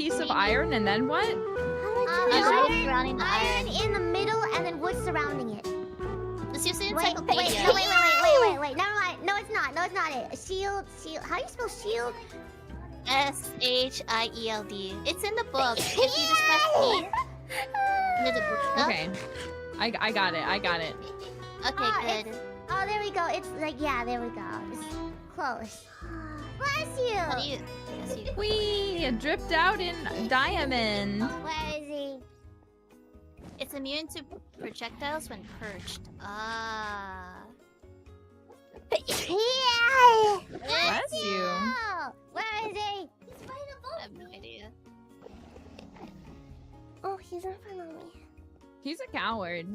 piece of iron and then what? Wood surrounding the iron iron. in the middle and then wood surrounding it. Let's use the Wait, encyclopedia. wait. Never mind. No, it's not it. Shield. How do you spell shield? S-H-I-E-L-D. It's in the book. If you just press P. Near the bookshelf. Okay. I got it. Okay, good. Oh, there we go. It's like, yeah, there we go. It's close. Bless you. How do you... Yes, you... Whee! Dripped out in diamond. Where is he? It's immune to projectiles when perched. Ah. Yeah. Bless you. Where is he? I have no idea. Oh, he's in front of me. He's a coward.